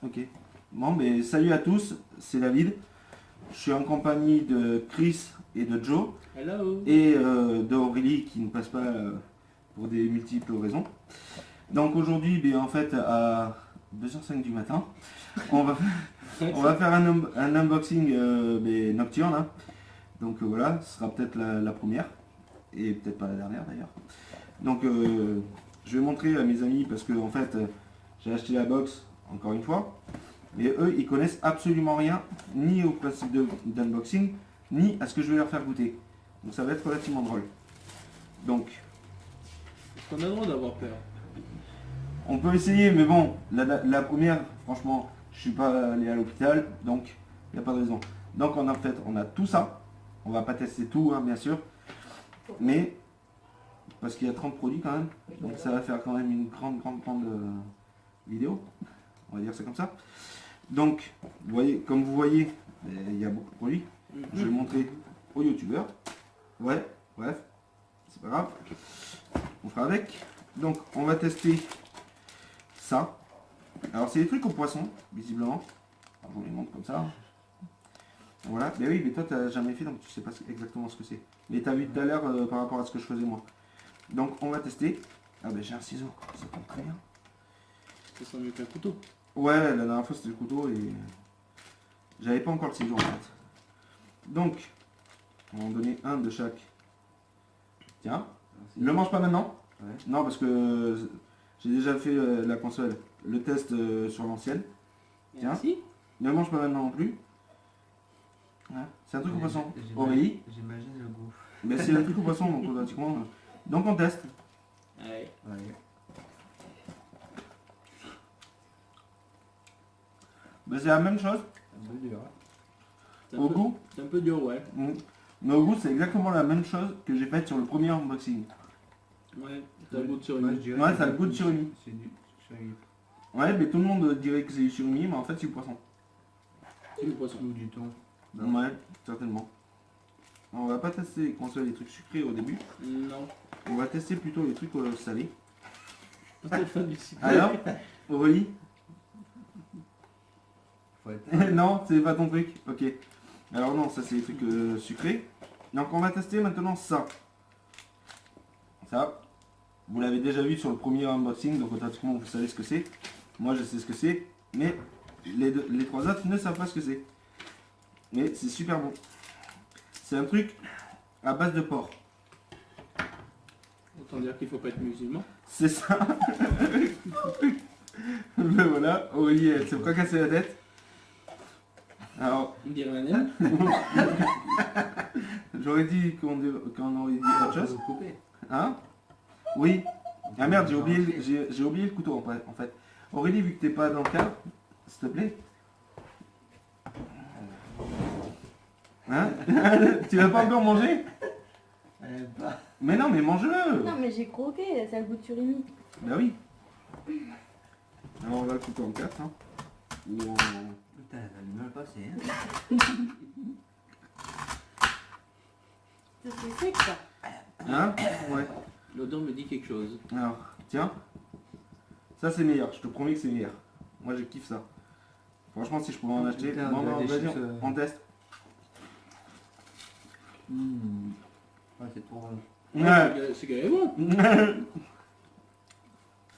Ok. Bon, mais salut à tous, c'est David. Je suis en compagnie de Chris et de Joe. Hello. Et d'Aurélie qui ne passe pas pour des multiples raisons. Donc aujourd'hui, en fait, à 2h05 du matin, on va faire un unboxing nocturne. Hein. Donc voilà, ce sera peut-être la première. Et peut-être pas la dernière d'ailleurs. Donc je vais montrer à mes amis parce que en fait j'ai acheté la box encore une fois. Et eux ils connaissent absolument rien ni au principe d'unboxing ni à ce que je vais leur faire goûter. Donc ça va être relativement drôle. Donc On a le droit d'avoir peur. on peut essayer mais bon la première franchement je suis pas allé à l'hôpital donc il n'y a pas de raison. Donc on a tout ça. On va pas tester tout hein, bien sûr. Mais parce qu'il y a 30 produits quand même, donc ça va faire quand même une grande vidéo, on va dire ça comme ça. Donc, vous voyez, comme vous voyez, il y a beaucoup de produits. Je vais montrer aux youtubeurs. Ouais, bref, c'est pas grave. On fera avec. Donc, on va tester ça. Alors, c'est des trucs au poisson, visiblement. Alors, je vous les montre comme ça. Voilà, mais oui, mais toi, tu n'as jamais fait, donc tu sais pas exactement ce que c'est. Mais tu as vu tout à l'heure par rapport à ce que je faisais moi. Donc, on va tester. Ah ben, j'ai un ciseau, ça tombe très bien. Ça sent mieux qu'un couteau. Ouais, la dernière fois, c'était le couteau et j'avais pas encore le ciseau en fait. Donc, on va en donner un de chaque. Tiens, ne le mange pas maintenant. Ouais. Non, parce que j'ai déjà fait la console, le test sur l'ancienne. Tiens. Merci. Ne le mange pas maintenant non plus. Ouais. C'est un truc au poisson. Aurélie. J'imagine le goût. Mais c'est un truc au poisson, donc automatiquement. Donc on teste. Ouais. Ouais. Ben, c'est la même chose. Un peu dur. Hein. C'est Au goût. C'est un peu dur, ouais. Mais au goût, c'est exactement la même chose que j'ai faite sur le premier unboxing. Ouais, t'as le goût de Moi, je surimi. dirais Ouais, que ça a le goût de surimi. C'est du surimi. Ouais, mais tout le monde dirait que c'est du surimi, mais en fait, c'est du poisson. C'est le poisson. Ou du thon. Ouais, certainement. On va pas tester qu'on soit les trucs sucrés au début. Non. On va tester plutôt les trucs salés. Pas de fan du sucre. Alors, Aurélie. Faut être... Non, c'est pas ton truc. Ok. Alors non, ça c'est les trucs sucrés. Donc on va tester maintenant ça. Ça, vous l'avez déjà vu sur le premier unboxing, donc automatiquement vous savez ce que c'est. Moi je sais ce que c'est, mais les trois autres ne savent pas ce que c'est. Mais c'est super bon. C'est un truc à base de porc. Autant dire qu'il faut pas être musulman. C'est ça. Ben voilà, Aurélie elle s'est pas cassé la tête. Alors, On dirait un aime. j'aurais dit qu'on aurait dit autre chose. Faut couper. Hein? Oui. Ah merde, j'ai oublié le couteau en fait. Aurélie, vu que t'es pas dans le cadre, s'il te plaît. Hein? Tu vas pas encore manger? Bah, Mais non, mais mange-le! Non mais j'ai croqué, ça a le goût de surimi. Bah oui. Alors on va le couper en 4. Hein. Ou en... putain, elle a du mal passé. Hein. C'est sec ça. Hein? Ouais. L'odeur me dit quelque chose. Alors, tiens. Ça c'est meilleur, je te promets que c'est meilleur. Moi je kiffe ça. Franchement, si je pouvais en acheter, Putain, non, on dirait des vas-y, chips, on teste. Ouais, c'est trop bon. Ouais. C'est carré bon.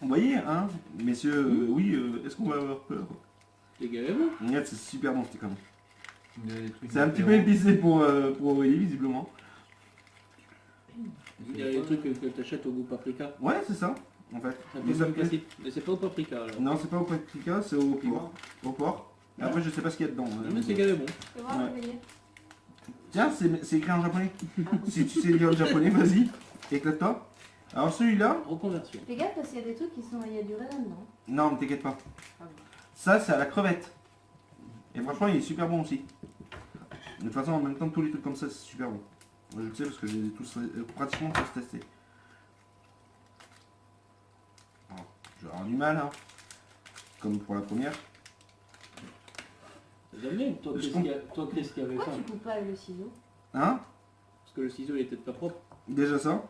Vous voyez, hein, messieurs, oui, est-ce qu'on va avoir peur? C'est carré bon. Regarde, c'est super bon, c'était comme. Des trucs C'est un petit peu différents. épicé pour Aurélie, visiblement. Il y a des trucs que t'achètes au goût paprika. Ouais, c'est ça, en fait. Un peu Mais ça plus me plaît. classique. Mais c'est pas au paprika alors. Non, c'est pas au paprika, c'est au porc. Au porc. Et après, je sais pas ce qu'il y a dedans. Non, mais c'est carré bon. Tu vas voir, Ouais. réveiller. Tiens, c'est écrit en japonais. Si tu sais lire le japonais, vas-y, éclate-toi. Alors celui-là, Reconversion. Fais gaffe parce qu'il y a des trucs qui sont. Il y a du raisin dedans. non, ne t'inquiète pas. Ah bon. Ça, c'est à la crevette. Et franchement, il est super bon aussi. De toute façon, en même temps, tous les trucs comme ça, c'est super bon. Moi, je le sais parce que j'ai tous pratiquement tous testés. Alors, je vais avoir du mal, hein. Comme pour la première. J'aime bien. Toi, Je Chris, qui avait Pourquoi faim. tu coupes pas avec le ciseau? Hein? Parce que le ciseau il est peut-être pas propre. Déjà ça.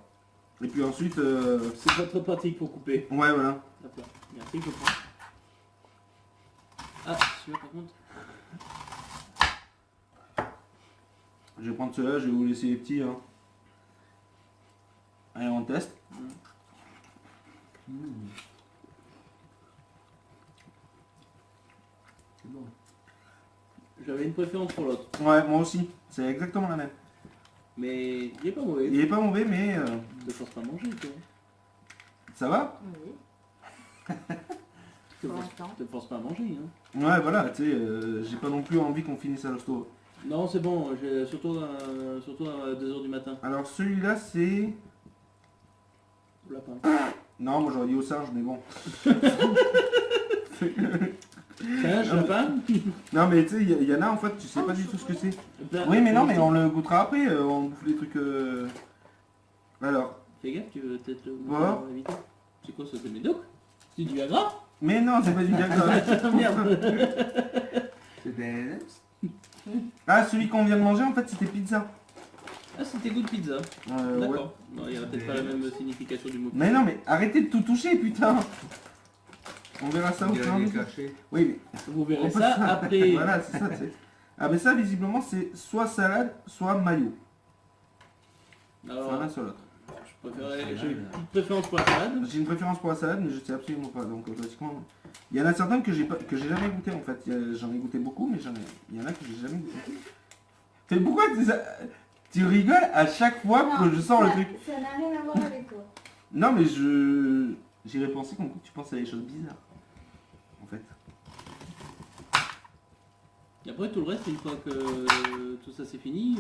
Et puis ensuite, C'est pas très pratique pour couper. ouais, voilà. D'accord. Merci, je prends. celui-là par contre. Je vais prendre ceux-là, je vais vous laisser les petits. Hein. Allez, on teste. Mmh. C'est bon. J'avais une préférence pour l'autre. Ouais, moi aussi. C'est exactement la même. Mais il est pas mauvais. Il est pas mauvais, mais Je te force pas à manger, toi. ça va. Oui, Je te pour force, l'instant. je te force pas à manger. Hein. Ouais, voilà, tu sais, j'ai pas non plus envie qu'on finisse à l'hosto. Non, c'est bon, surtout à 2h du matin. Alors celui-là, c'est... Au lapin. Non, moi j'aurais dit au singe, mais bon. Singe, lapin. Non, mais tu sais, il y en a en fait, tu sais pas du tout ce que c'est. Là, Oui, mais non, mais on le goûtera après, on bouffe les trucs... Alors, Fais gaffe, tu veux peut-être le Quoi éviter. C'est quoi ça, c'est médoc? C'est du Viagra? mais non, c'est pas du Viagra. Ah merde. C'est des M&M's. Ah, celui qu'on vient de manger, en fait, c'était pizza. Ah, c'était goût de pizza. Ouais. D'accord. Non, il n'y a peut-être pas la même signification du mot. Mais non, mais arrêtez de tout toucher, putain. On verra ça au Il fur et y à a des mesure. cachets. Oui, mais... Vous verrez on peut- ça après. Voilà, c'est ça, tu sais. Ah, mais ça, visiblement, c'est soit salade, soit mayo. C'est Alors, l'un sur l'autre. j'ai une petite préférence pour la salade. J'ai une préférence pour la salade, mais je sais absolument pas. Donc, automatiquement... Il y en a certains que j'ai jamais goûté, en fait. J'en ai goûté beaucoup, mais il y en a que j'ai jamais goûté. Mais pourquoi tu rigoles à chaque fois Non, que je sors le ça- truc? Ça n'a rien à voir avec toi. Non, mais j'irais penser que tu penses à des choses bizarres. En fait. Et après, tout le reste, une fois que tout ça c'est fini,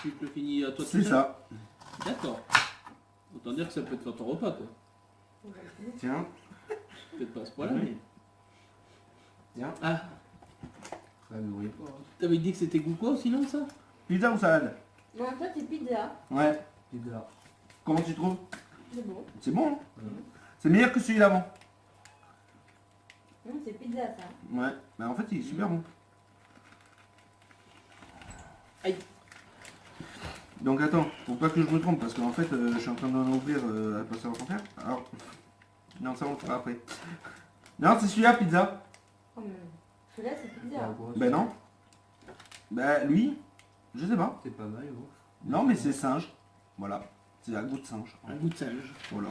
tu te le finis à toi tout C'est seul. ça. D'accord. Autant dire que ça peut te faire ton repas, quoi. Tiens, Peut-être pas à ce point-là, Oui. mais. tiens. Ah, Ça ne brûle pas. Hein. t'avais dit que c'était goût quoi sinon ça? Pizza ou salade? Non, toi, c'est pizza. Ouais. Pizza. Comment tu trouves? C'est bon. C'est bon, hein? C'est meilleur que celui d'avant. Non, c'est pizza, ça. Ouais. Bah en fait, il est super bon. Aïe. Donc attends, faut pas que je me trompe, parce qu'en fait, je suis en train d'en ouvrir à pas savoir quoi faire. Alors... Non, ça on le fera après. Non, c'est celui-là, pizza. Oh, mais celui-là, c'est pizza. Ben non. Bah lui, je sais pas. C'est pas mal, bon. Non, mais c'est singe. Voilà. C'est à goût de singe. Un goût de singe. Voilà.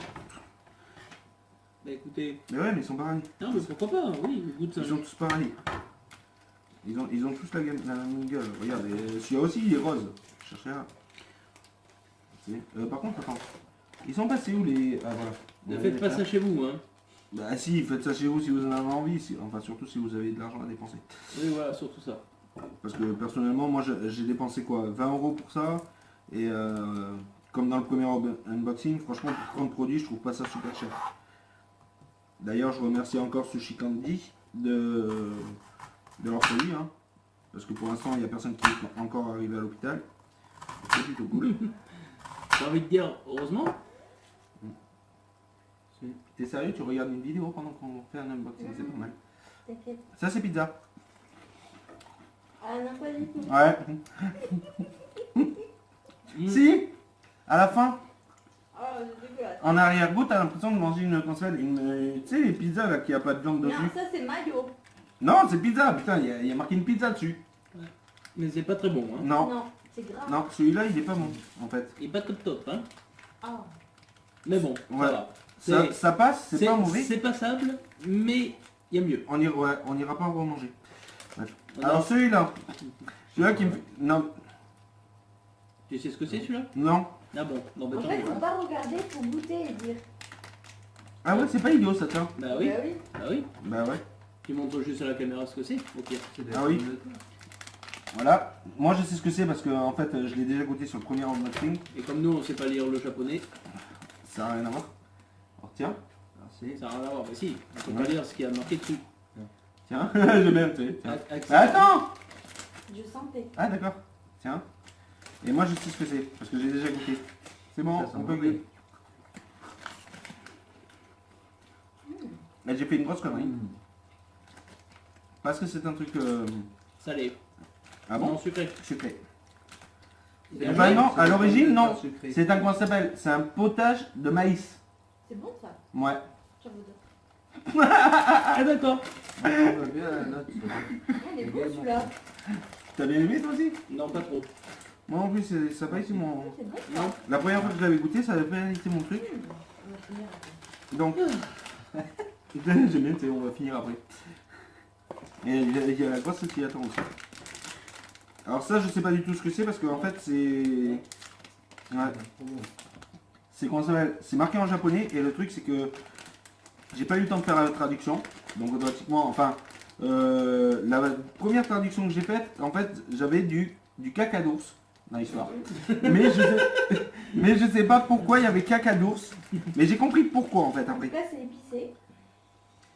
Bah écoutez. Mais ouais, mais ils sont pareils. Non, mais pourquoi pas, oui, le goût de Ils singe. sont tous pareils. Ils ont tous la même gueule. Regarde, celui-là aussi, il est rose. Cherchez là. Par contre, attends. Ils sont passés où les... Ah voilà. Ne faites pas ça chez vous, hein. Bah si, faites ça chez vous si vous en avez envie. Enfin, surtout si vous avez de l'argent à dépenser. Oui, voilà, surtout ça. Parce que personnellement, moi j'ai dépensé quoi 20 € pour ça. Et comme dans le premier unboxing, franchement, pour 30 produits, je trouve pas ça super cher. D'ailleurs, je remercie encore Sushi Candy de leur produit. Hein, parce que pour l'instant, il n'y a personne qui est encore arrivé à l'hôpital. C'est plutôt cool. J'ai envie de dire, heureusement. T'es sérieux? Tu regardes une vidéo pendant qu'on fait un unboxing? C'est pas mal. T'inquiète. Ça, c'est pizza. Ah, non, pas du tout. Ouais. Si, à la fin, Oh, c'est dégueulasse. en arrière-goût, t'as l'impression de manger une conserve, tu sais, les pizzas là qui a pas de viande Non, dessus. ça, c'est mayo. Non, c'est pizza, putain, il y a marqué une pizza dessus. Mais c'est pas très bon, hein. Non, Non, c'est grave. non, celui-là il est pas bon en fait. Il est pas top top, hein. Ah. Mais bon, Ouais. ça va. Ça, C'est- ça passe, c'est pas mauvais. C'est passable, mais il y a mieux. On ira pas remanger. Bref. Non. Alors celui-là qui me fait... Non, Tu sais ce que c'est celui-là? non. Ah bon, non, bah En tant fait, mieux. faut pas regarder, faut goûter et dire. Ah ouais, c'est pas idiot ça, tiens. Bah oui, Bah oui. bah oui. Bah ouais, Tu montres juste à la caméra ce que c'est, au pire. C'est des Ah oui. pommes de terre. voilà. Moi je sais ce que c'est parce que en fait je l'ai déjà goûté sur le premier unboxing. Et comme nous, on sait pas lire le japonais, Ça n'a rien à voir. Alors tiens, Merci. ça n'a rien à voir. Mais si, on peut Ouais. pas lire ce qu'il y a marqué dessus. tiens, je bien fait. Tiens. Accès- Attends. Je sentais. Ah d'accord, tiens. Et moi je sais ce que c'est, parce que j'ai déjà goûté. C'est bon, Ça sent on peut mauvais. goûter. Là j'ai fait une grosse connerie. Mmh. Parce que c'est un truc... Salé. Ah Non, bon? sucré. Sucré. Bien Bah joué. non, C'est à des l'origine pommes de non. terre sucrées. C'est un, comment ça s'appelle? C'est un potage de maïs. C'est bon, ça. Ouais. J'en veux dire. Ah d'accord. On va bien la note. Ah, il est beau celui-là. T'as bien aimé toi aussi? Non, pas trop. Moi en plus, ça n'a pas été mon... C'est bon. Non. La première fois que je l'avais goûté, ça n'avait pas été mon truc. On va finir. Donc, j'aime bien, tu sais, on va finir après. Et il y a la grosse qui attend aussi. Alors ça, je sais pas du tout ce que c'est parce que en fait, c'est... Ouais. C'est comment ça s'appelle? C'est marqué en japonais et le truc c'est que j'ai pas eu le temps de faire la traduction. Donc automatiquement, enfin, la première traduction que j'ai faite, en fait, j'avais du caca d'ours dans l'histoire. Mais je sais pas pourquoi il y avait caca d'ours. Mais j'ai compris pourquoi en fait En tout après. cas, c'est épicé.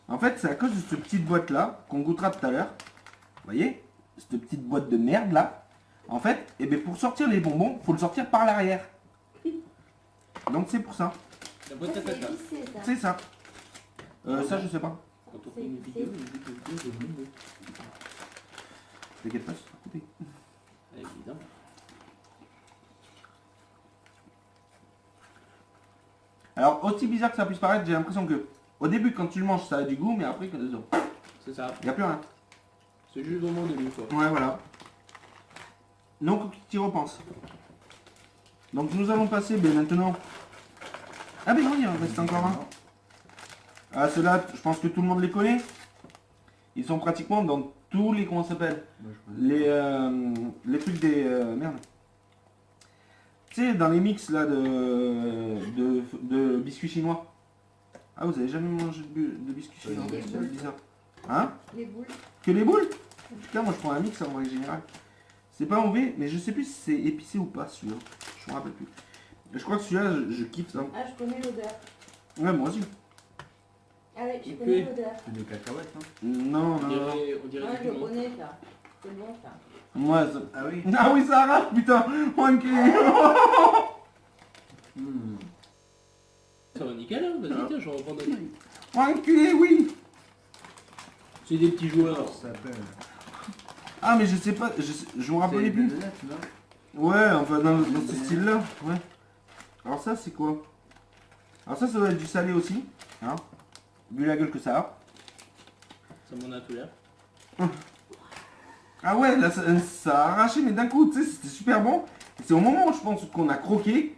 En fait, c'est à cause de cette petite boîte là qu'on goûtera tout à l'heure. Vous voyez? Cette petite boîte de merde là. En fait, eh bien, pour sortir les bonbons, faut le sortir par l'arrière. Donc c'est pour ça. La Ça, boîte à c'est caca. épicé, ça. C'est ça. Ça, je sais pas. Quand on fait une vidéo, de bonbons. T'inquiète pas, c'est coupé. Évidemment. Alors, aussi bizarre que ça puisse paraître, j'ai l'impression que au début, quand tu le manges, ça a du goût, mais après, il C'est ça. n'y a plus rien. C'est juste vraiment de lui, quoi. Ouais, voilà. Donc, tu y repenses. Donc, nous allons passer maintenant. Ah, mais non, il en reste encore un. Ah, ceux-là, je pense que tout le monde les connaît. Ils sont pratiquement dans tous les. Comment ça s'appelle? Moi, je connais. Les trucs des. Merde. Tu sais, dans les mix là de biscuits chinois. Ah, vous avez jamais mangé de biscuits chinois? Les C'est boules. bizarre. Hein? Les boules. Que les boules? En tout cas, moi je prends un mix en règle générale. C'est pas mauvais, mais je sais plus si c'est épicé ou pas celui-là. Je me rappelle plus. Mais je crois que celui-là, je kiffe ça. Ah, je connais l'odeur. Ouais, moi aussi. Ah ouais, je Et connais puis- l'odeur. C'est des cacahuètes, hein. Non, On non, non. dirait Ouais, du je piment. connais ça. C'est bon ça. Moi, ça... Ah oui. Ah oui, ça arrache, putain. Ok. Hmm. Ça va nickel, hein. Vas-y, tiens, je reprends d'autres. Enculé, oui. C'est des petits joueurs. Ça s'appelle. Ah, mais je sais pas, je me rappelais C'est plus. des lunettes, non? Ouais, enfin, dans ce style-là, ouais. Alors ça, c'est quoi? Alors ça doit être du salé aussi, hein. Vu la gueule que ça a. Ça m'en a tout l'air. Ah ouais, là, ça a arraché, mais d'un coup, tu sais, c'était super bon. Et c'est au moment où je pense qu'on a croqué,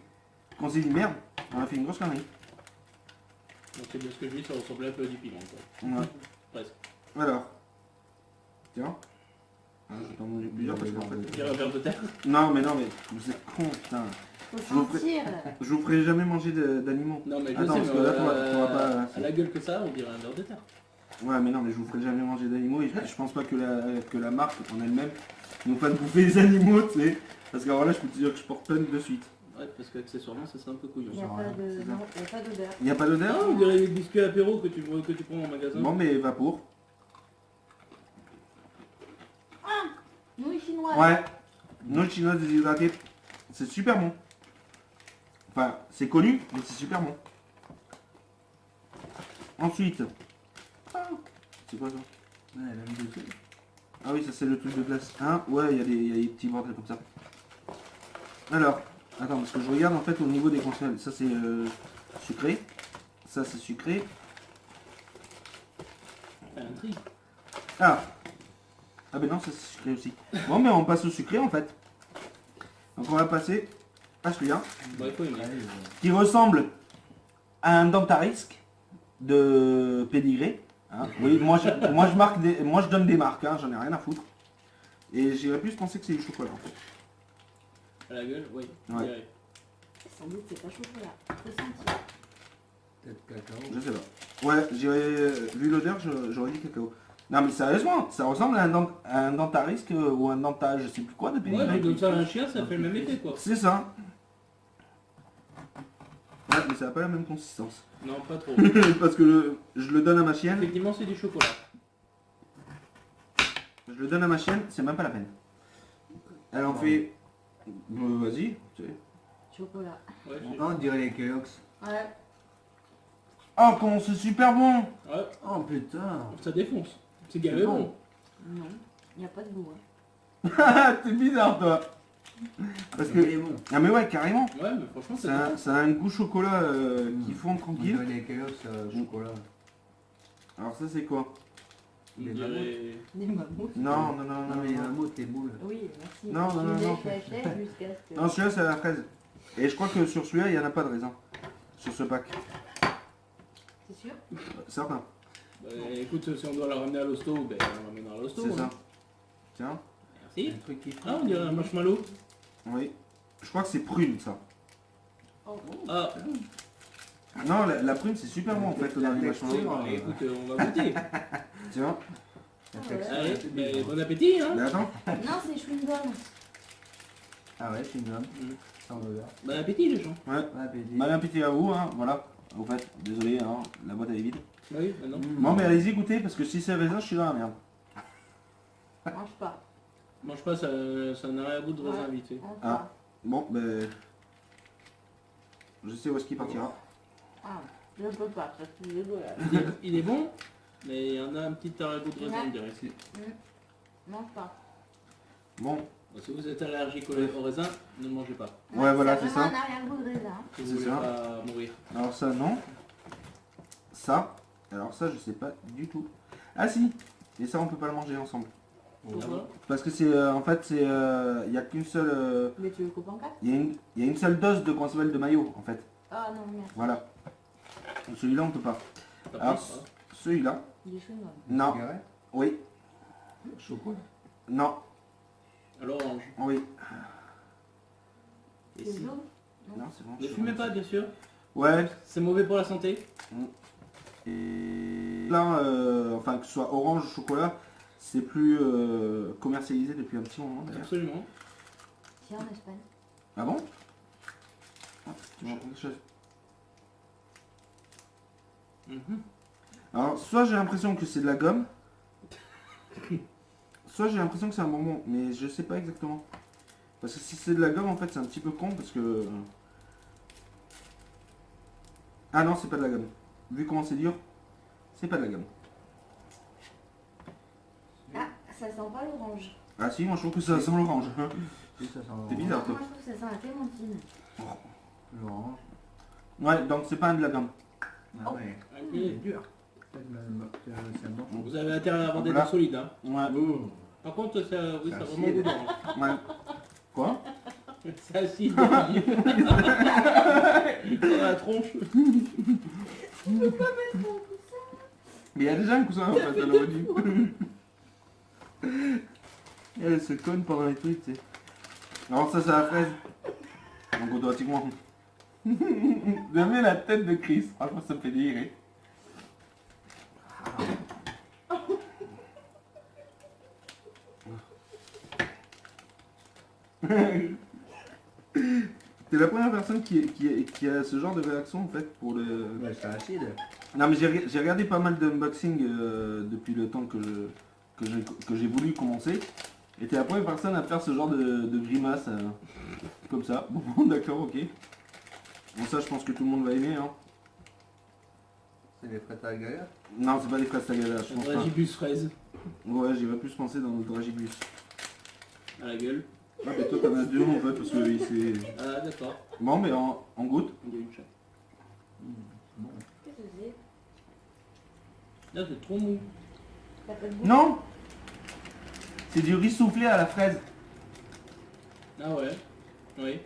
qu'on s'est dit merde, on a fait une grosse connerie. Donc c'est bien ce que je dis, ça ressemblait un peu à du piment, quoi. Ouais. Presque. Alors. Tiens. Ah, je vais t'en manger plusieurs parce qu'en Je fait... dirais un verre de terre. Non, mais vous êtes con, putain. Faut vous ferai- sentir. Je vous ferai jamais manger d'animaux. Non, mais je Attends, sais, parce mais que là, t'auras pas... à la gueule que ça, on dirait un verre de terre. Ouais, mais non, mais je vous ferai jamais manger d'animaux et je pense pas que la marque en elle-même nous fasse bouffer les animaux, tu sais. Parce que alors là, je peux te dire que je porte pas de suite. Ouais, parce qu'accessoirement, ça serait un peu couillon. Il n'y a sent pas rien, de... c'est ça. Non, il n'y a pas d'odeur. Il n'y a pas Ah, d'odeur? on dirait les biscuits apéro que tu prends en magasin. Bon, mais va pour. Nouilles chinoises. Ouais. Nouilles chinoises déshydratées. C'est super bon. Enfin, c'est connu, mais c'est super bon. Ensuite. Ah, c'est quoi ça? Ouais, elle a mis dessus. Ah oui, ça c'est le truc de glace. Hein? Ouais, il y a des petits bordels comme ça. Alors, attends, parce que je regarde en fait au niveau des consonnes. Ça c'est sucré. Ça c'est sucré. Un tri. Ah. Ah ben non, ça c'est sucré aussi. Bon, mais on passe au sucré en fait. Donc on va passer à celui-là. Bon, il faut aimer. Allez, Qui ressemble à un Dentarisque de pédigré. Hein. Oui, moi je donne des marques, hein, j'en ai rien à foutre. Et j'irais plus penser que c'est du chocolat en fait. À la gueule, oui. Ouais. on dirait. Sans doute, c'est pas chocolat. Faut sentir. peut-être cacao. Je sais pas. Ouais, vu l'odeur, j'aurais dit cacao. Non mais sérieusement, ça ressemble à un Dentarisque ou un dentage, je sais plus quoi de Ouais, pédigré. mais comme ça, un chien, ça fait le même effet, quoi. C'est ça. Ouais, mais ça n'a pas la même consistance. Non, pas trop. Parce que je le donne à ma chienne. Effectivement, c'est du chocolat. Je le donne à ma chienne, c'est même pas la peine. Elle en fait... vas-y. tu sais. Chocolat. Ouais, Ah, on dirait les Kellogg's. Ouais. Oh, comment c'est super bon. ouais, Oh putain. ça défonce. C'est gavé C'est bon. bon. Non. Il n'y a pas de goût. Hein. T'es bizarre toi. Parce que... Il est bon. Ah mais ouais, carrément. Ouais, mais franchement, c'est Ça a un goût chocolat qui fond On tranquille. dirait les Kellogg's chocolat. Alors ça c'est quoi? On Les dirait- Des mammouths. Non, non, non, Non, non, mais les non. mammouths, les boules. Oui, merci. Non, non, non, Je non. les cherchais jusqu'à ce que... Non, celui-là, c'est à la fraise. Et je crois que sur celui-là, il n'y en a pas de raisin. Sur ce pack. C'est sûr? Certain. Bah, écoute, si on doit la ramener à l'hosto, ben on la ramènera à l'hosto. C'est ça. hein. Tiens. Merci. Un truc qui Ah, on dirait un marshmallow. Oui. Je crois que c'est prune, ça. Oh, Ah, Non, la prune, c'est super bon, en fait, dans les texture, marshmallows. bah, écoute, on va goûter. Tiens. La Ah texture, Allez, c'est ben, bizarre. bon appétit, hein. Mais attends. Non, c'est chewing-gum. Ah ouais, c'est une gomme. Mm. Sans odeur. Bon appétit, les gens. Ouais. Bon appétit. Bon appétit à vous, hein. Voilà. Au fait, désolé, hein. La boîte elle est vide. Oui, maintenant. Bon, mais allez-y, goûtez, parce que si c'est raisin, je suis dans la merde. Mange pas. Mange pas, ça n'a rien à goût de raisin Ouais. vite fait. Mange Ah. pas. Bon, ben. Je sais où est-ce qu'il partira. Ah, je peux pas, ça c'est dégueulasse. Il est bon, mais il y en a un petit arrière-goût de raisin, Ouais. on dirait. Mange pas. Bon, Bon, si vous êtes allergique au raisin, ne le mangez pas. Ouais, voilà, c'est c'est vraiment ça. un arrière-goût de raisin. Si vous C'est voulez ça. pas mourir. alors ça, non. Ça. Alors ça, je sais pas du tout. Ah si. Et ça, on peut pas le manger ensemble. Pourquoi? Parce que c'est, en fait, c'est, il y a qu'une seule, Mais tu veux couper en quatre? il y a une seule dose de comment ça s'appelle de maillot, en fait. Ah non, merci. Voilà. Donc, celui-là, on peut pas. T'as Alors, pris, hein. celui-là. Il est chewing-gum. Non. Cigarette, Oui. chocolat. Non. À l'orange. Oui. Et C'est si- jaune? Non, c'est bon. Ne fumez pas, bien sûr. Ouais. C'est mauvais pour la santé. Et là, enfin, que ce soit orange ou chocolat, c'est plus commercialisé depuis un petit moment d'ailleurs. Absolument. C'est en Espagne. Ah bon? Ah, tu m'as appris quelque chose. Mhm. Alors, soit j'ai l'impression que c'est de la gomme, soit j'ai l'impression que c'est un bonbon, mais je sais pas exactement. Parce que si c'est de la gomme, en fait, c'est un petit peu con parce que. Ah non, c'est pas de la gomme. Vu comment c'est dur, c'est pas de la gomme. Ah, ça sent pas l'orange. Ah si, moi je trouve que ça sent l'orange. Si, ça sent C'est l'orange. bizarre, toi. Moi je trouve que ça sent la clémentine. L'orange. Ouais, donc c'est pas de la gomme. Ah ouais. Ok. C'est dur. Peut-être même- c'est un bon. Vous avez intérêt à avoir des Voilà. dents solides. Hein. Ouais. Par contre, ça, oui, C'est ça a acide. vraiment goût d'orange. Ouais. Quoi? C'est acide. Dans la tronche. Mais il y a déjà un coussin en fait, elle aurait dû. Elle se conne pendant les trucs, tu sais. Alors ça, c'est la fraise. Donc automatiquement. J'aime la tête de Chris, franchement ça me fait délirer. T'es la première personne qui a ce genre de réaction en fait pour le... Ouais, c'est acide. Non mais j'ai regardé pas mal d'unboxing depuis le temps que j'ai voulu commencer. Et t'es la première personne à faire ce genre de grimace comme ça. Bon d'accord, ok. Bon ça je pense que tout le monde va aimer hein. C'est les frites à la galère. Non c'est pas des fraises tagada, je Un pense pas. dragibus fraise Ouais j'irais plus penser dans le dragibus. à la gueule. Ah mais toi t'en as deux en fait parce que oui, c'est... Ah d'accord. Bon mais en goutte. Il y a une chatte. Bon. Qu'est-ce que c'est? Là c'est trop mou. T'as pas de goût? Non. C'est du riz soufflé à la fraise. Ah ouais. Oui.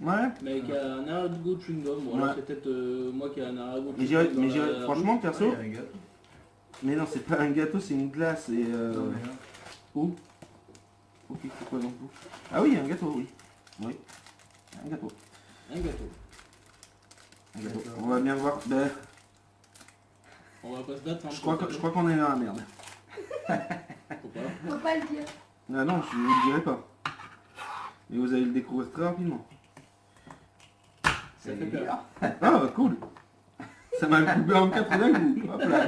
Ouais. Mais avec un arrière-goût de chewing-gum. Bon, alors Ouais. c'est peut-être moi qui ai un arrière-goût de Mais chewing-gum. franchement perso... Ah, il y a un gâteau. Mais non c'est pas un gâteau, c'est une glace et... Non, mais là, Où? Ok, c'est quoi donc où? Ah oui, un gâteau, oui. Oui. Un gâteau. Un gâteau. Un gâteau. D'accord. On va bien voir. Ben, On va pas se battre. Hein, je crois qu'on est dans la merde. Faut pas. Faut pas le dire. Ah non, je ne vous le dirai pas. Et vous allez le découvrir très rapidement. Ça fait peur. Ah bah cool. Ça m'a coupé en 4 d'un coup. Hop là.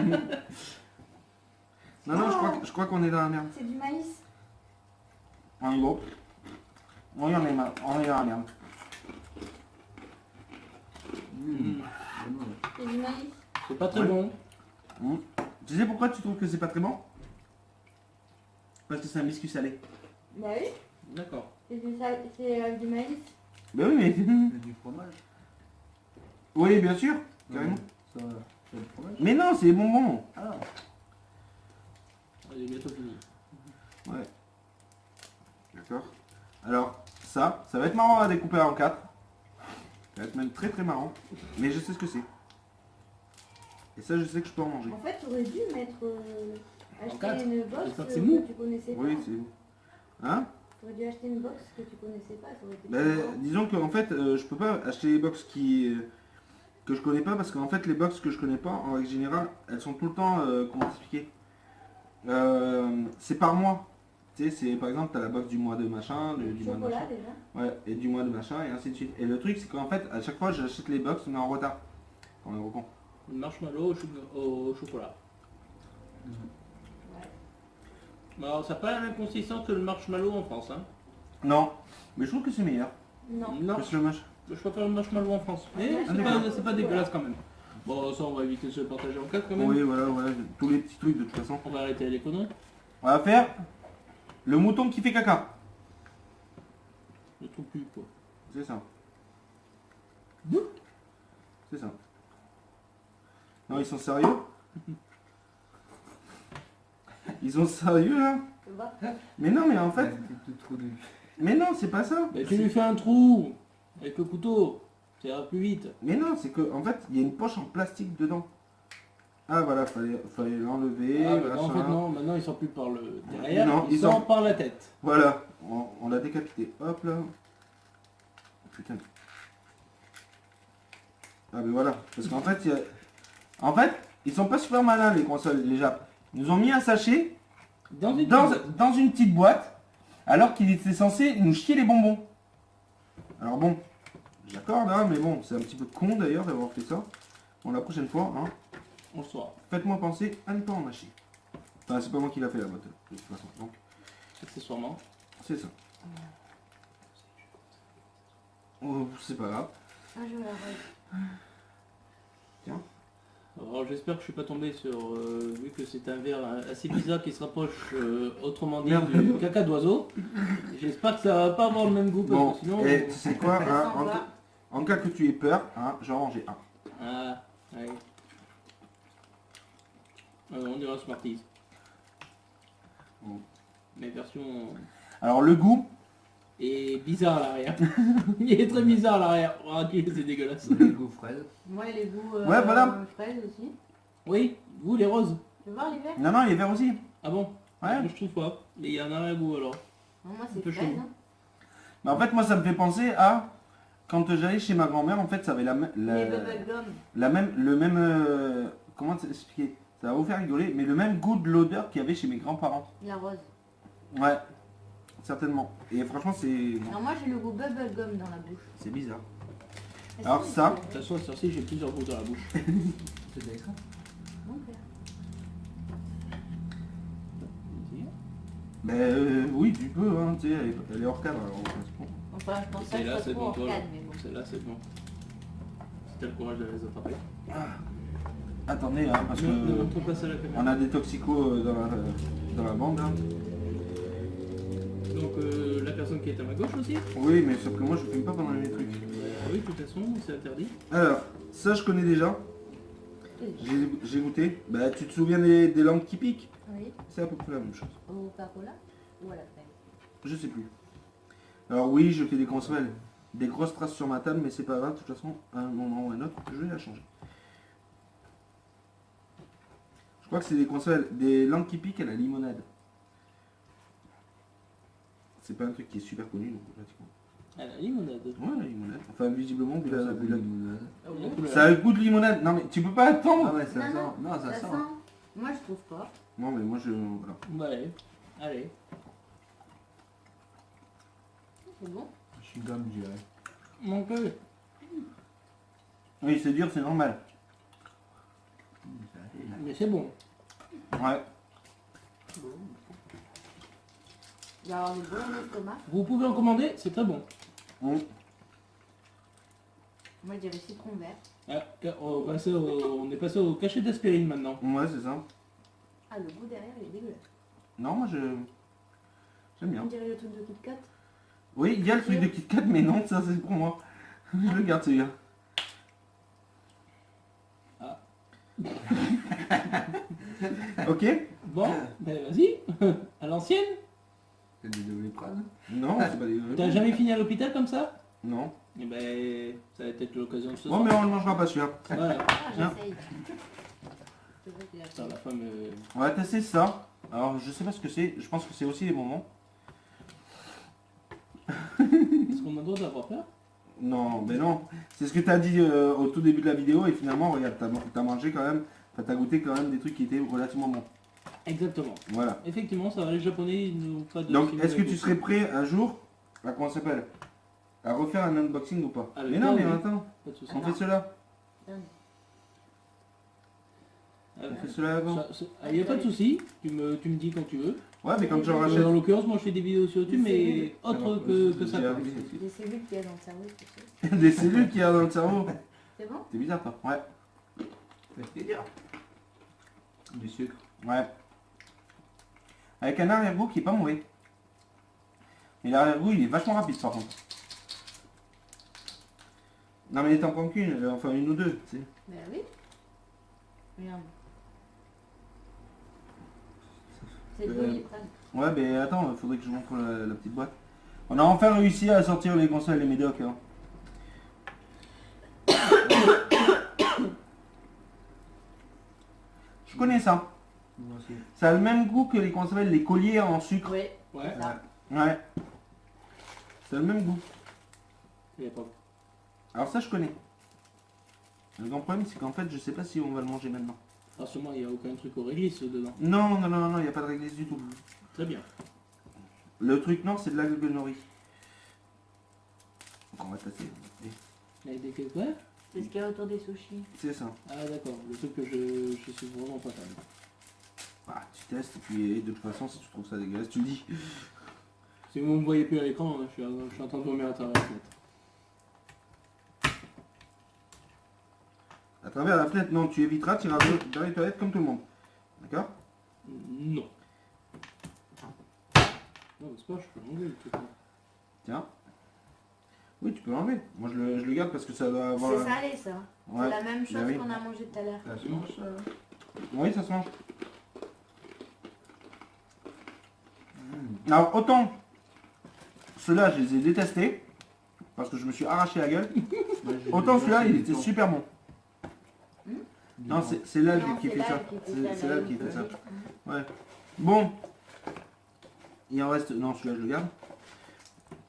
Non, non, je crois qu'on est dans la merde. C'est du maïs. On y va. Oui, on est dans la merde. Mm. vraiment, C'est du maïs. C'est pas très Ouais. bon. Tu sais pourquoi tu trouves que c'est pas très bon? Parce que c'est un biscuit salé. Bah oui. D'accord. C'est du maïs. Ben oui, mais... c'est du fromage. Oui, bien sûr. Carrément. Ça, c'est du fromage. Mais non, c'est des bonbons. Ah, Elle est bientôt finie. Ouais. D'accord. Alors, ça va être marrant à découper en 4. Ça va être même très très marrant. Mais je sais ce que c'est. Et ça, je sais que je peux en manger. En fait, tu aurais dû mettre. quatre. Acheter une box J'espère que c'est mou. que tu connaissais pas. Oui, c'est... Hein? Tu aurais dû acheter une box que tu connaissais pas. Ça aurait été Ben, plus marrant. disons qu'en fait, je peux pas acheter les box que je connais pas parce qu'en fait, les box que je connais pas, en règle générale, elles sont tout le temps, comment expliquer c'est par mois. Tu sais, c'est par exemple, tu as la box du mois de machin, du mois de Chocolat machin. déjà. Ouais, et du mois de machin, et ainsi de suite. Et le truc, c'est qu'en fait, à chaque fois, j'achète les box, mais en retard. Quand on est con. Le marshmallow au chocolat. Ouais. Alors, ça n'a pas la même consistance que le marshmallow en France. Hein. Non, mais je trouve que c'est meilleur. Non. Non, Parce que le je préfère le marshmallow en France. Mais Ah, c'est pas dégueulasse quand même. Bon, ça, on va éviter de se le partager en 4 quand même. Oui, voilà, ouais, tous les petits trucs de toute façon. On va arrêter les conneries. On va faire le mouton qui fait caca. Je trouve plus quoi. C'est ça. C'est ça. Non, ils sont sérieux? Ils sont sérieux là? Tu vois. Mais non, mais en fait... Tout trop nul. Mais non, c'est pas ça. Mais tu lui fais un trou avec le couteau. Ça ira plus vite. Mais non, c'est que en fait, il y a une poche en plastique dedans. Ah voilà, fallait l'enlever. Ah, bah, en machin. fait, non, maintenant il sort plus par le derrière, Non, il il sort sort- par la tête. Voilà, on l'a décapité. Hop là. Putain. Ah mais voilà, parce qu'en fait, en fait, ils sont pas super malins les consoles, les Japs. Ils nous ont mis un sachet Dans une dans une petite boîte, alors qu'il était censé nous chier les bonbons. Alors bon, j'accorde, hein, mais bon, c'est un petit peu con d'ailleurs d'avoir fait ça. Bon, la prochaine fois, hein, on le saura. faites-moi penser à ne pas en acheter. Enfin, c'est pas moi qui l'a fait la boîte, de toute façon. Donc, Accessoirement. c'est ça. Oh, c'est pas grave. Ah, je vais la rose. Alors j'espère que je suis pas tombé sur, vu que c'est un verre assez bizarre qui se rapproche, autrement dit, Merde. du caca d'oiseau. J'espère que ça va pas avoir le même goût parce Bon, que sinon... et tu sais quoi, Ça hein, sent pas. en cas que tu aies peur, hein, je vais en ranger un. Ah, ouais. On dirait un Smarties. Bon. Mais version... Alors le goût, est bizarre à l'arrière. Il est très bizarre à l'arrière. Oh, c'est dégueulasse. Le goût fraise. Moi, les goûts Ouais, voilà. fraises aussi. Oui, vous les roses. Tu veux voir les verts? non, non, il est vert aussi. Ah bon? Ouais. Moi, je trouve pas. Mais il y a un arrière-goût alors. Non, moi, Un c'est peu fraise. chaud. Hein. Mais en fait, moi, ça me fait penser à quand j'allais chez ma grand-mère. En fait, ça avait Les bubblegum. le même, comment t'expliquer? Ça va vous faire rigoler, mais le même goût de l'odeur qu'il y avait chez mes grands-parents. La rose. Ouais, certainement. Et franchement, c'est Non, moi, j'ai le goût bubblegum dans la bouche. c'est bizarre. Est-ce Alors que ça- De toute façon, celle-ci, j'ai plusieurs goûts dans la bouche. C'est de l'écran. Mon père. Ben oui, tu peux, hein, tu sais, elle est hors cadre. Alors, c'est bon. Enfin, je pense pas que Celle-là, ça c'est soit bon, trop toi. arcade, mais bon. Celle-là, c'est bon. Si t'as le courage de les attraper. Attendez, hein, parce Ne que montre pas ça à la caméra. on a des toxicos dans la bande. Hein. Donc, la personne qui est à ma gauche aussi. Oui, mais sauf que moi, je fume pas pendant les trucs. Oui, de toute façon, c'est interdit. Alors, ça, je connais déjà. J'ai goûté. Bah, tu te souviens des langues qui piquent? Oui. C'est à peu près la même chose. Au Coca-Cola ou à la fraise? Je sais plus. Alors oui, je fais des consoles, des grosses traces sur ma table, mais c'est pas grave, de toute façon, à un moment ou à un autre, je vais la changer. Je crois que c'est des consoles, des langues qui piquent à la limonade. C'est pas un truc qui est super connu, donc pratiquement. À la limonade. Ouais, la limonade. Enfin, visiblement, vu la... Ça vu la- goûte limonade. La couleur. Ça a le goût de limonade. Non, mais tu peux pas Ah attendre. ouais, ça Non, sent. non, Non, ça Ça sent. sent. Moi, je trouve pas. Non, mais moi, je... Voilà. Bah, allez. Allez. C'est bon. Je suis gomme, je dirais. Mon peu. Oui, c'est dur, c'est normal. Ça allait, là. Mais c'est bon. Ouais. Il va y avoir des bonnes l'estomac. Vous pouvez en commander, c'est très bon. Bon. Moi, je dirais citron vert. Ah, on est passé au cachet d'aspirine maintenant. Ouais, c'est ça. Ah, le goût derrière, il est dégueulasse. Non, moi, j'aime bien. On dirait le truc de Kit Kat. Oui, il y a le truc de Kit Kat, mais non, ça, c'est pour moi. Je le garde, celui-là. Ah. Ok. Bon, ben vas-y, à l'ancienne. C'est des Doliprane. Non, c'est pas des... T'as jamais fini à l'hôpital comme ça? Non. Eh ben, ça va être l'occasion de ce Bon, soir. mais on ne mangera pas celui-là. Voilà. Ah, Bien. j'essaye. C'est vrai qu'il a Putain, fait. la femme... On va tester ça. Alors, je sais pas ce que c'est. Je pense que c'est aussi les moments. Est-ce qu'on a le droit d'avoir peur? Non, mais non. C'est ce que tu as dit au tout début de la vidéo. Et finalement, regarde, t'as mangé quand même. Enfin, t'as goûté quand même des trucs qui étaient relativement bons. Exactement. Voilà. Effectivement, ça va, les Japonais, ils n'ont pas de... Donc, film est-ce que de- tu serais prêt un jour à comment ça s'appelle, à refaire un unboxing ou pas? Avec Mais non, toi, mais oui. attends, Pas de soucis. on fait cela. Ah, On fait cela avant. Il n'y a pas de souci, tu me dis quand tu veux. Ouais, mais quand j'en En rachète. l'occurrence, moi je fais des vidéos sur YouTube, mais autre que ça. J'ai quoi. arrivé aussi. Des cellules qu'il y a dans le cerveau, c'est sûr. Des cellules qu'il y a dans le cerveau. C'est bon? C'est bizarre, toi. Ouais. C'est plaisir. Du sucre. Ouais. Avec un arrière-goût qui est pas mauvais. Mais l'arrière-goût, il est vachement rapide par contre. Non, mais t'en prends qu'une, enfin une ou deux, tu sais. Ben oui. Regarde. C'est le Doliprane. Ouais, mais attends, il faudrait que je montre la petite boîte. On a enfin réussi à sortir les consoles et les médocs. Hein. Je connais ça. Moi aussi. Ça a le même goût que les, comment ça s'appelle, les colliers en sucre. Oui. Ouais, Ça. Ouais. Ça a le même goût. il y a pas. Alors ça, je connais. Le grand problème, c'est qu'en fait, je sais pas si on va le manger maintenant. Alors sûrement, il n'y a aucun truc au réglisse dedans. Non, non, non, non, il n'y a pas de réglisse du tout. Très bien. Le truc non, c'est de l'algue de nori. Donc on va tester. Avec des quelques ouais. C'est ce qu'il y a autour des sushis. C'est ça. Ah d'accord, le truc que je suis vraiment pas fan. Ah, tu testes et puis de toute façon, si tu trouves ça dégueulasse, tu le dis. Si vous ne me voyez plus à l'écran, hein, je suis en train de vomir à travers la fenêtre. À travers la fenêtre, non, tu éviteras, tu iras dans les toilettes comme tout le monde. D'accord? Non. Non, mais c'est pas, je peux l'enlever le truc. Là. Tiens. Oui, tu peux l'enlever. Moi, je le garde parce que ça doit avoir... C'est salé ça. Ouais. C'est la même chose bah oui. qu'on a mangé tout à l'heure. Ça se mange ça. Oui, ça se mange. Alors, autant ceux-là, je les ai détestés parce que je me suis arraché la gueule. Autant celui-là, il était super bon. Non, c'est l'algue Non, qui c'est fait ça. l'algue qui fait ça, C'est l'algue qui fait ça. l'algue. Ouais. Bon. Il en reste... Non, celui-là, je le garde.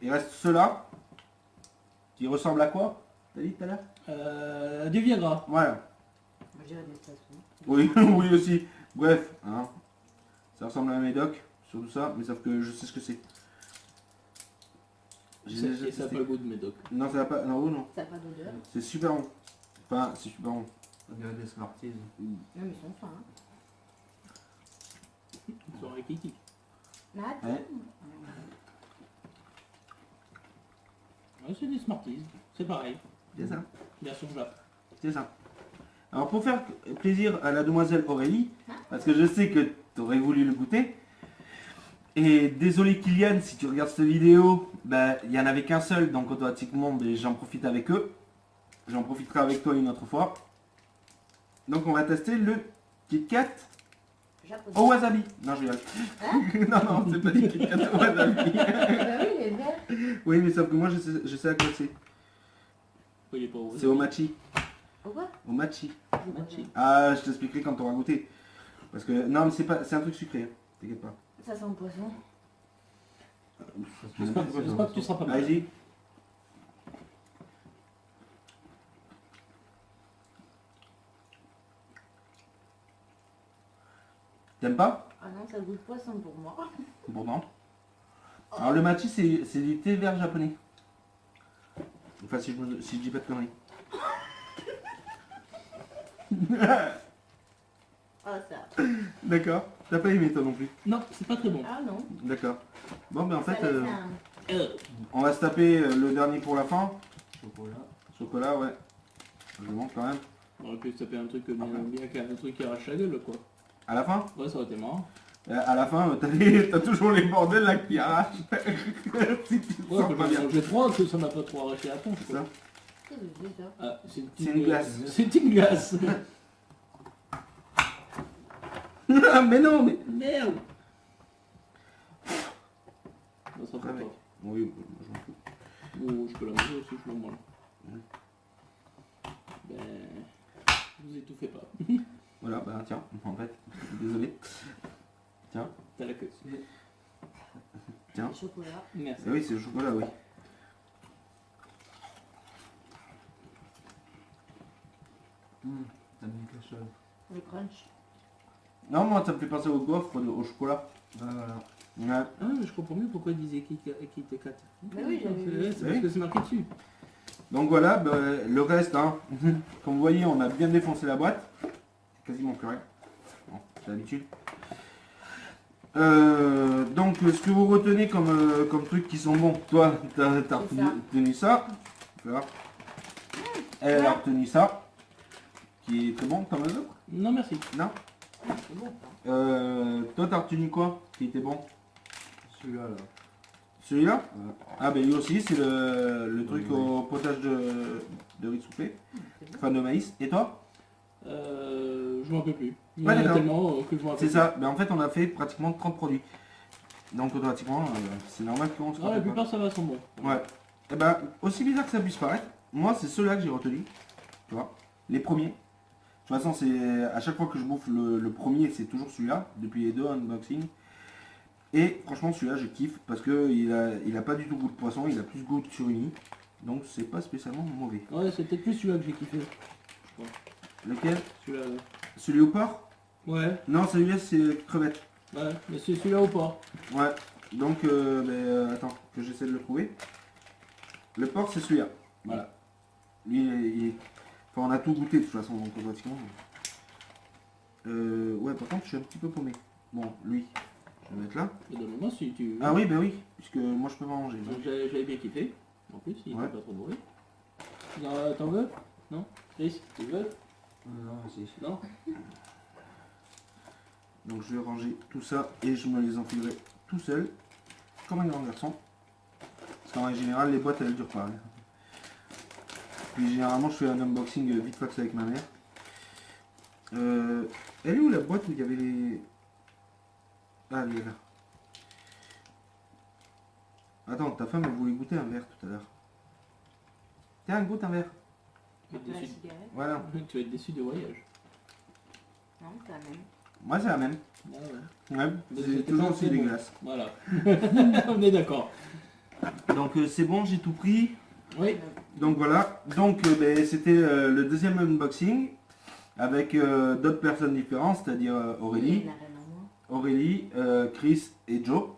Il reste ceux-là. Qui ressemblent à quoi? T'as dit tout à l'heure? Du Viagra. Voilà. Moi, je dirais des stations. Oui, oui aussi. Bref, hein. Ça ressemble à un médoc, surtout ça, mais sauf que je sais ce que c'est. J'ai déjà Et ça n'a testé. pas le goût de médoc. Non, ça va pas. Non, non. Ça n'a pas d'odeur. C'est super bon. Enfin, c'est super bon. On dirait des Smarties. Non, mais ils sont fins. Hein. Ils sont raquitiques. Mais attends. Ouais. Ouais, c'est des Smarties. C'est pareil. C'est ça. Version Jap. C'est ça. Alors pour faire plaisir à la demoiselle Aurélie, parce que je sais que tu aurais voulu le goûter, et désolé Kylian, si tu regardes cette vidéo, ben, il n'y en avait qu'un seul, donc automatiquement ben, j'en profite avec eux. J'en profiterai avec toi une autre fois. Donc on va tester le Kit Kat Japonais. au wasabi. Non, je rigole. Non, non, c'est pas du Kit Kat au wasabi. Bah oui, il est vert. Oui, mais sauf que moi je sais à quoi c'est. Il est pas au C'est au machi. Pourquoi? Au machi. Machi. Ah, je t'expliquerai quand tu auras goûté. Parce que, non, mais c'est un truc sucré. Hein. T'inquiète pas. Ça sent le poisson. J'espère que tu seras pas mal. Allez-y. T'aimes pas? Ah non, ça goûte poisson pour moi. Pourtant. Alors le machi c'est du thé vert japonais. Enfin si je dis pas de conneries. Ah ça. D'accord. T'as pas aimé toi non plus. Non, c'est pas très bon. Ah non. D'accord. Bon ben en Ça fait laisse un- on va se taper le dernier pour la fin. Chocolat. Chocolat ouais. Je le montre quand même. On aurait pu se taper un truc bien qu'un truc qui arrache la gueule quoi. À la fin Ouais, ça aurait été marrant. à la fin t'as toujours les bordels là qui arrachent. Si tu te Ouais, sens on pas peut bien. manger trois, que ça n'a pas trop arraché la tronche. C'est quoi. ça. Qu'est-ce que c'est ça? Ah, c'est C'est une glace. C'est une glace. Ah, mais non, mais... Merde. Ça sera pour Ah, toi. Oui, je m'en fous. Bon, je peux la manger aussi, je m'en branle. Ouais. Ben... Vous étouffez pas. Voilà, bah tiens, en fait, désolé. Tiens, T'as la queue. tiens. Chocolat. Merci. Ah oui, c'est le chocolat, oui. T'as mis quelque chose. Le crunch. Non, moi, ça me fait penser au gaufre, au chocolat. Bah voilà. Ouais. Ah, mais je comprends mieux pourquoi il disait Kit Kat. Mais oui, j'avais vu. C'est parce que c'est marqué dessus. Donc voilà, bah, le reste, hein. Comme vous voyez, on a bien défoncé la boîte. Quasiment plus rien. Bon, c'est l'habitude. Donc, ce que vous retenez comme trucs qui sont bons, toi, t'as retenu ça. Voilà. Elle a retenu ça. Qui est très bon comme un autre. Non, merci. Non. C'est bon. Toi, t'as retenu quoi qui était bon? Celui-là, là. Celui-là? Ouais. Ah, ben lui aussi, c'est le truc au potage de riz soufflé. Enfin, de maïs. Et toi? Je m'en peux plus. Il y Ouais, en a d'accord. tellement que je m'en rappelle C'est ça. Ben, en fait, on a fait pratiquement 30 produits. Donc, automatiquement, c'est normal qu'on se plus. Ah, la rappelle pas. plupart ça va sont bons. Ouais. Et ben, aussi bizarre que ça puisse paraître, moi, c'est ceux-là que j'ai retenus. Tu vois? Les premiers. De toute façon, c'est à chaque fois que je bouffe le premier, c'est toujours celui-là, depuis les deux unboxings. Et franchement, celui-là, je kiffe parce que il a pas du tout goût de poisson, il a plus goût de surimi. Donc, c'est pas spécialement mauvais. Ouais, c'est peut-être plus celui-là que j'ai kiffé. Lequel? Celui-là. Celui au porc? Ouais, Non, celui-là, c'est crevette. ouais, mais c'est celui-là ou pas? Ouais. Donc, attends, que j'essaie de le trouver. Le porc, c'est celui-là. Voilà. Lui, enfin, on a tout goûté de toute façon, donc automatiquement. Ouais, par contre, je suis un petit peu paumé. Bon, lui, je vais le mettre là. Mais donne-moi si tu veux. Ah oui, ben oui, puisque moi, je peux pas manger. Donc j'avais bien kiffé. En plus, il Ouais. était pas trop bourré. T'en veux? Non? Chris, tu veux? Non, si. Non? Donc, je vais ranger tout ça et je me les enfilerai tout seul, comme un grand garçon. Parce qu'en général, les boîtes, elles durent pas. Hein. Puis, généralement, je fais un unboxing vite fait avec ma mère. Elle est où la boîte où il y avait les... Ah, elle est là. Attends, ta femme, elle voulait goûter un verre tout à l'heure. Tiens, goûte un verre. Tu vas être La déçu. cigarette. Voilà. Tu vas être déçu de voyage. Non, c'est la même. Moi, c'est la même. Ah ouais. Ouais, Mais c'est c'était toujours pas aussi très bon. dégueulasse. Voilà. On est d'accord. Donc, c'est bon, j'ai tout pris. Oui. Donc voilà, donc c'était le deuxième unboxing avec d'autres personnes différentes, c'est-à-dire Il y a Aurélie, la reine en moi. Chris et Joe.